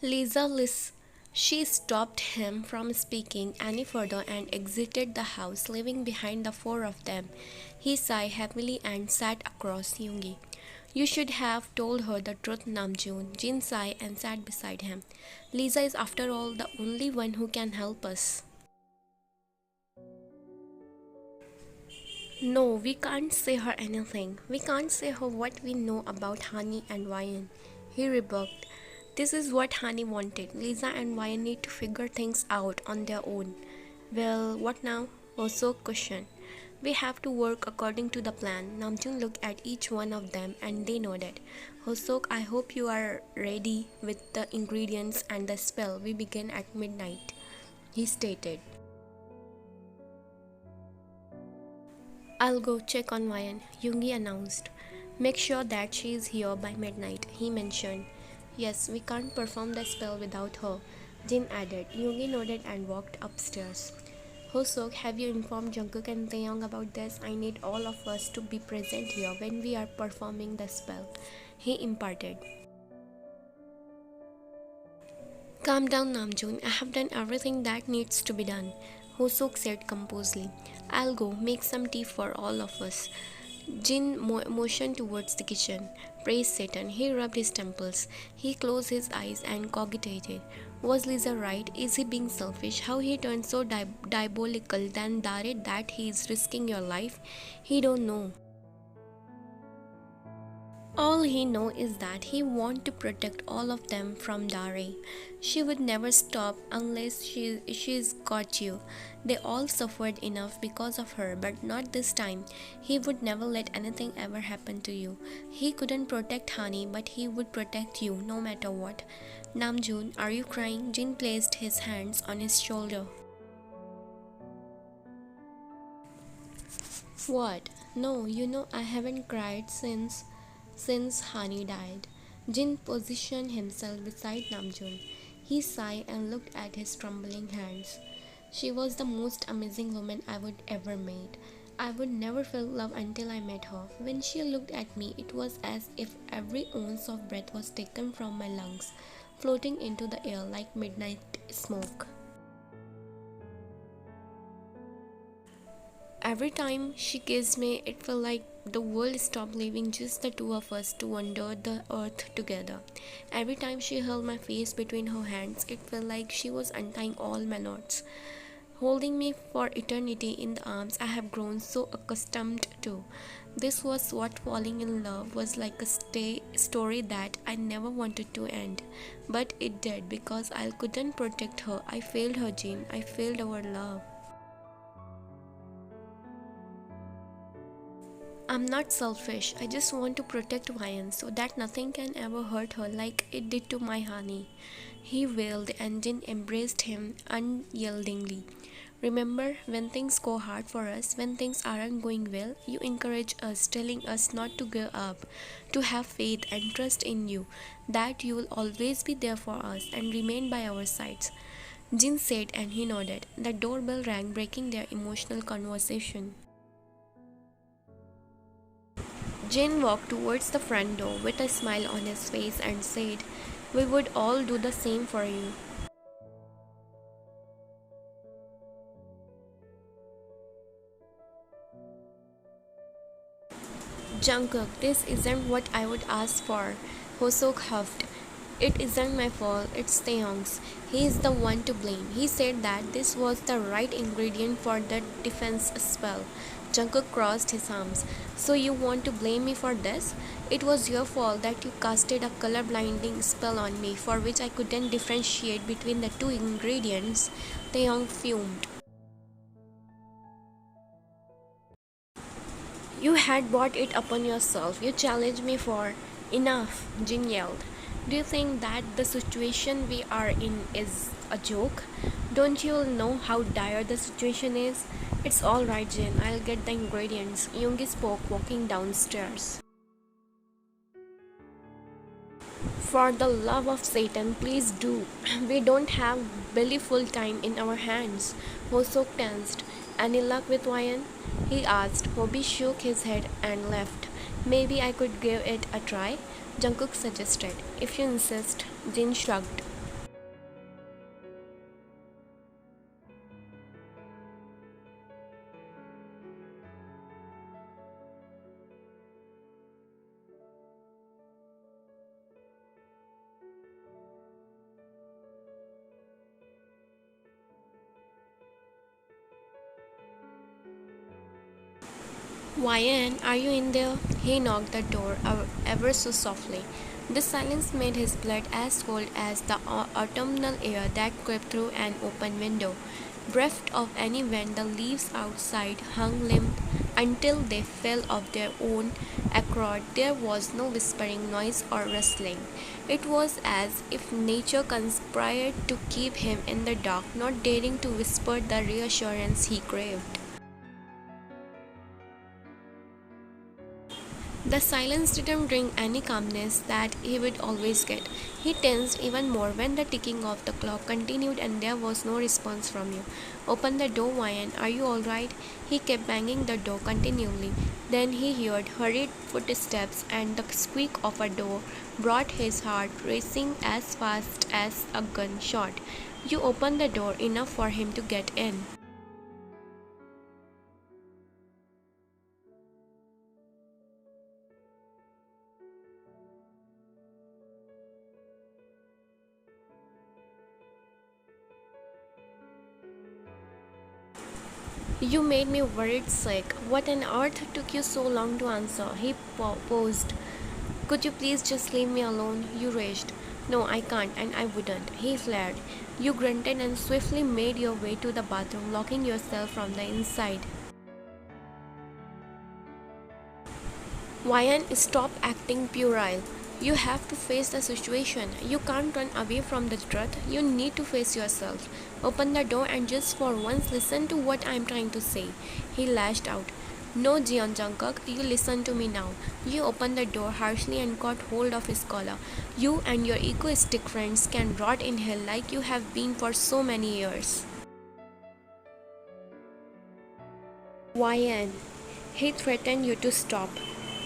Lisa lis- she stopped him from speaking any further and exited the house, leaving behind the four of them. He sighed heavily and sat across Yoongi. You should have told her the truth, Namjoon. Jin sighed and sat beside him. Lisa is, after all, the only one who can help us. No, we can't say her anything. We can't say her what we know about Hani and Ryan. He rebuked. This is what Hani wanted. Lisa and Ryan need to figure things out on their own. Well, what now? Also questioned. We have to work according to the plan. Namjoon looked at each one of them and they nodded. Hosok, I hope you are ready with the ingredients and the spell. We begin at midnight, he stated. I'll go check on Ryan, Yoongi announced. Make sure that she is here by midnight, he mentioned. Yes, we can't perform the spell without her, Jin added. Yoongi nodded and walked upstairs. Hosok, have you informed Jungkook and Taeyong about this? I need all of us to be present here when we are performing the spell, he imparted. Calm down, Namjoon. I have done everything that needs to be done, Hosok said composedly. I'll go make some tea for all of us. Jin motioned towards the kitchen. Praise Satan. He rubbed his temples. He closed his eyes and cogitated. Was Lisa right? Is he being selfish? How he turned so diabolical than Dare that he is risking your life? He don't know. All he knows is that he wants to protect all of them from Dare. She would never stop unless she's got you. They all suffered enough because of her, but not this time. He would never let anything ever happen to you. He couldn't protect Hani, but he would protect you no matter what. Namjoon, are you crying? Jin placed his hands on his shoulder. What? No, I haven't cried since Hani died. Jin positioned himself beside Namjoon. He sighed and looked at his trembling hands. She was the most amazing woman I would ever meet. I would never feel love until I met her. When she looked at me, it was as if every ounce of breath was taken from my lungs, floating into the air like midnight smoke. Every time she kissed me, it felt like the world stopped, leaving just the two of us to wander the earth together. Every time she held my face between her hands, it felt like she was untying all my knots, holding me for eternity in the arms I have grown so accustomed to. This was what falling in love was like, a story that I never wanted to end. But it did, because I couldn't protect her. I failed her, Jean. I failed our love. I'm not selfish. I just want to protect Ryan so that nothing can ever hurt her like it did to my honey. He wailed and Jin embraced him unyieldingly. Remember, when things go hard for us, when things aren't going well, you encourage us, telling us not to give up, to have faith and trust in you, that you will always be there for us and remain by our sides. Jin said and he nodded. The doorbell rang, breaking their emotional conversation. Jin walked towards the front door with a smile on his face and said, We would all do the same for you. Jungkook, this isn't what I would ask for, Hosok huffed. It isn't my fault, it's Taeyong's. He is the one to blame. He said that this was the right ingredient for the defense spell. Jungkook crossed his arms. So you want to blame me for this? It was your fault that you casted a color blinding spell on me for which I couldn't differentiate between the two ingredients. Taeyong fumed. You had brought it upon yourself. You challenged me for enough, Jin yelled. Do you think that the situation we are in is a joke? Don't you know how dire the situation is? It's alright, Jin. I'll get the ingredients. Yoongi spoke, walking downstairs. For the love of Satan, please do. We don't have barely full time in our hands. Hosok tensed. Any luck with Ryan? He asked. Hobie shook his head and left. Maybe I could give it a try, Jungkook suggested. If you insist, Jin shrugged. Ryan, are you in there? He knocked the door ever so softly. The silence made his blood as cold as the autumnal air that crept through an open window. Bereft of any wind, the leaves outside hung limp until they fell of their own accord. There was no whispering noise or rustling. It was as if nature conspired to keep him in the dark, not daring to whisper the reassurance he craved. The silence didn't bring any calmness that he would always get. He tensed even more when the ticking of the clock continued and there was no response from you. Open the door, Ryan. Are you all right? He kept banging the door continually. Then he heard hurried footsteps and the squeak of a door brought his heart racing as fast as a gunshot. You opened the door enough for him to get in. You made me worried sick. What on earth took you so long to answer? He paused. Could you please just leave me alone? You raged. No, I can't, and I wouldn't. He flared. You grunted and swiftly made your way to the bathroom, locking yourself from the inside. Ryan, stop acting puerile. You have to face the situation. You can't run away from the truth. You need to face yourself. Open the door and just for once listen to what I'm trying to say. He lashed out. No, Jeon Jungkook, you listen to me now. You opened the door harshly and caught hold of his collar. You and your egoistic friends can rot in hell like you have been for so many years. Ryan, he threatened you to stop.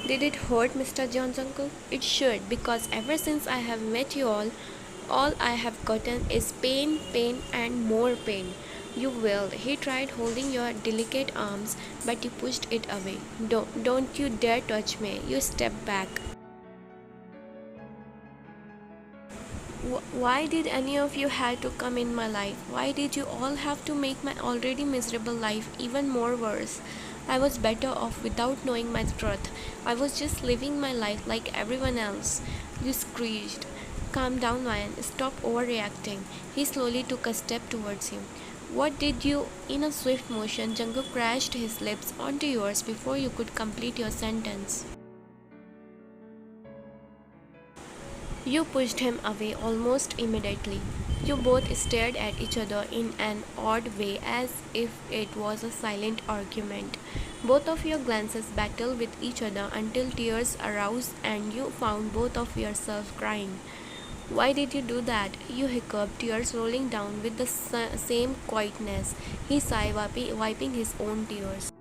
Did it hurt, Mr. Johnson? It should, because ever since I have met you all I have gotten is pain, pain, and more pain. You will. He tried holding your delicate arms, but you pushed it away. Don't you dare touch me. You stepped back. Why did any of you have to come in my life? Why did you all have to make my already miserable life even more worse? I was better off without knowing my truth. I was just living my life like everyone else. You screeched. Calm down, Ryan. Stop overreacting. He slowly took a step towards him. What did you? In a swift motion, Jungkook crashed his lips onto yours before you could complete your sentence. You pushed him away almost immediately. You both stared at each other in an odd way as if it was a silent argument. Both of your glances battled with each other until tears arose and you found both of yourself crying. Why did you do that? You hiccuped, tears rolling down with the same quietness. He sighed, wiping his own tears.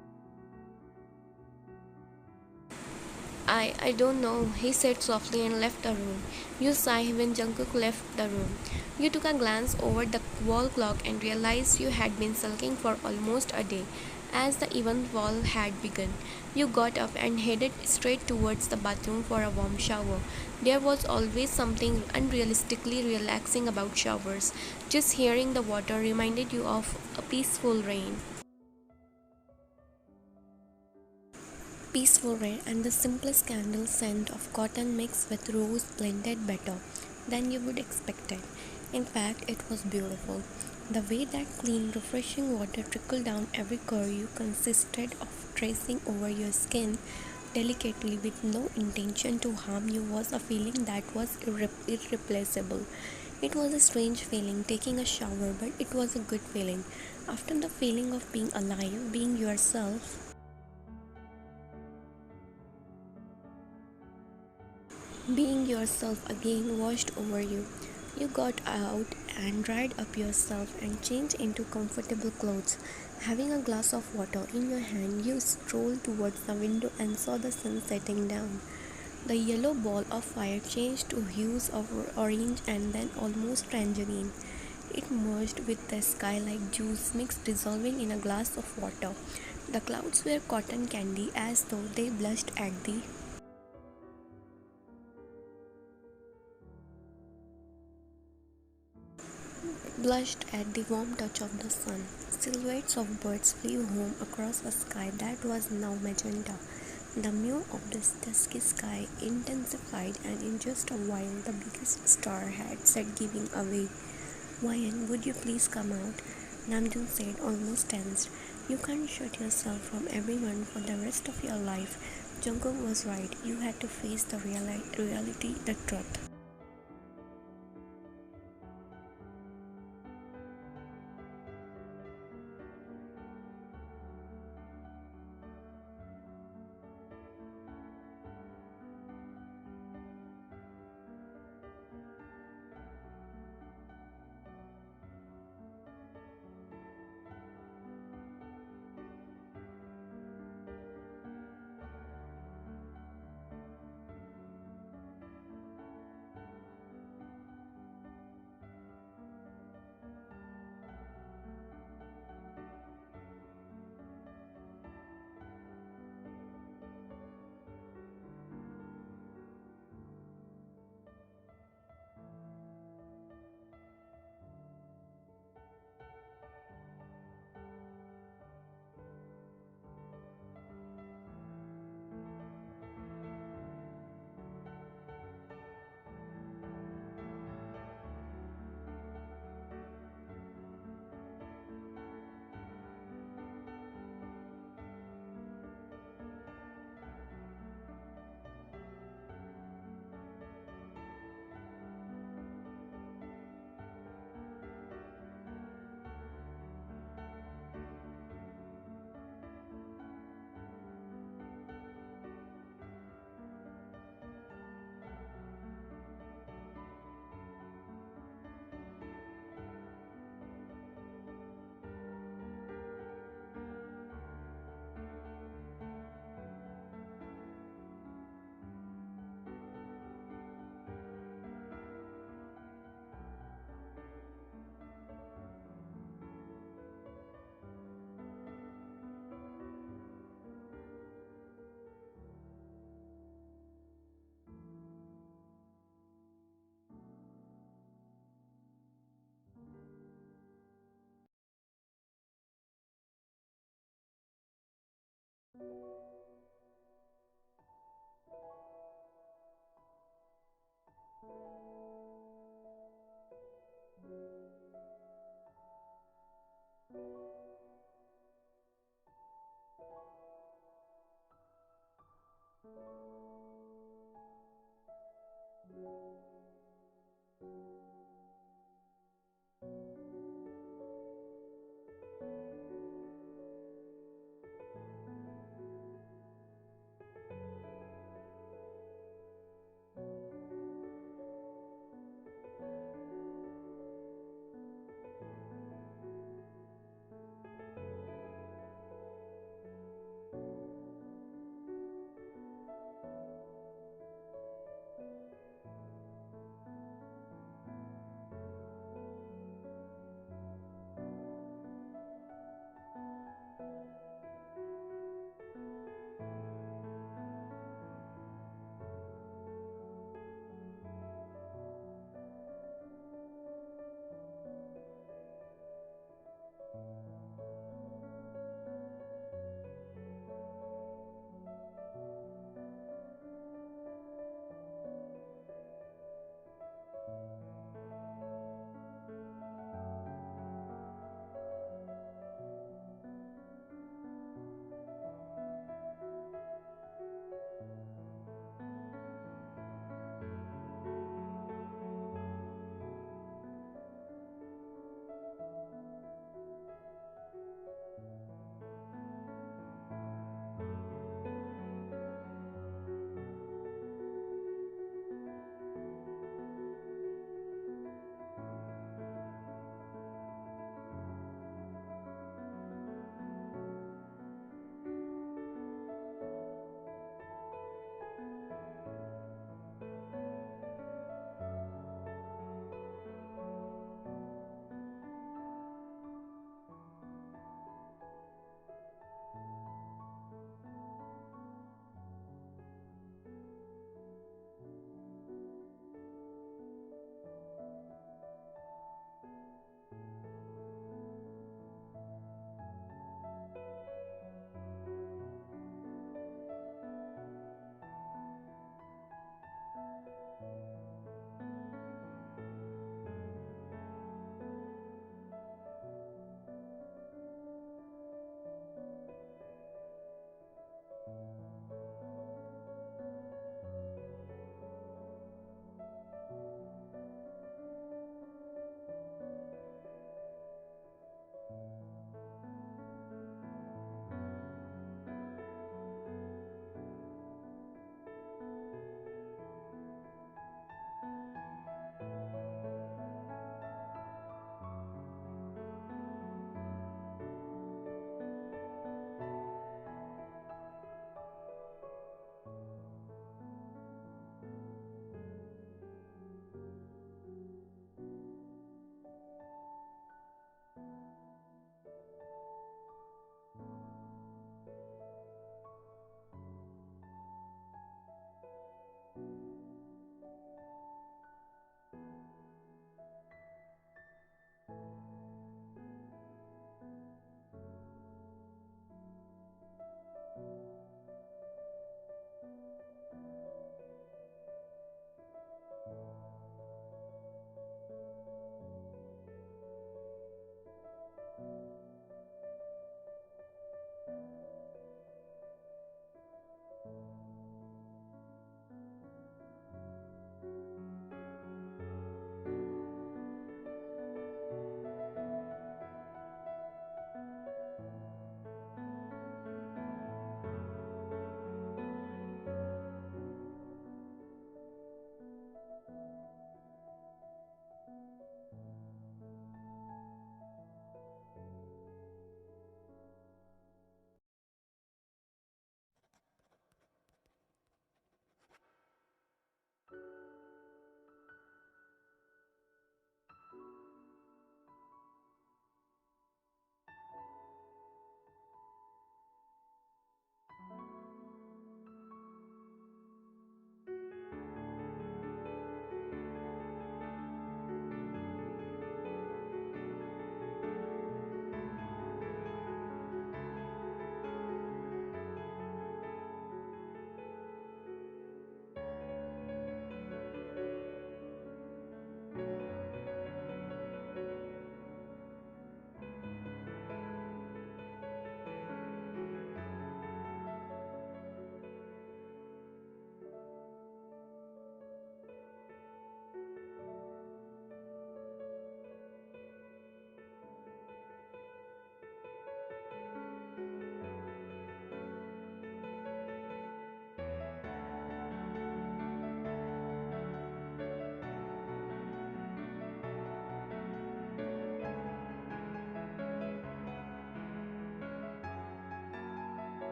I don't know, he said softly and left the room. You sighed when Jungkook left the room. You took a glance over the wall clock and realized you had been sulking for almost a day. As the evening had begun, you got up and headed straight towards the bathroom for a warm shower. There was always something unrealistically relaxing about showers. Just hearing the water reminded you of a peaceful rain. Peaceful rain and the simplest candle scent of cotton mixed with rose blended better than you would expect it. In fact, it was beautiful. The way that clean, refreshing water trickled down every curve consisted of tracing over your skin delicately with no intention to harm you was a feeling that was irreplaceable. It was a strange feeling taking a shower, but it was a good feeling. After the feeling of being alive, being yourself, being yourself again washed over you. You got out and dried up yourself and changed into comfortable clothes. Having a glass of water in your hand, you strolled towards the window and saw the sun setting down. The yellow ball of fire changed to hues of orange and then almost tangerine. It merged with the sky like juice mixed dissolving in a glass of water. The clouds were cotton candy as though they blushed at the warm touch of the sun. Silhouettes of birds flew home across a sky that was now magenta. The mew of this dusky sky intensified, and in just a while the biggest star had said, giving away. Ryan, would you please come out? Namjoon said, almost tensed. You can't shut yourself from everyone for the rest of your life. Jungkook was right. You had to face the reality, the truth.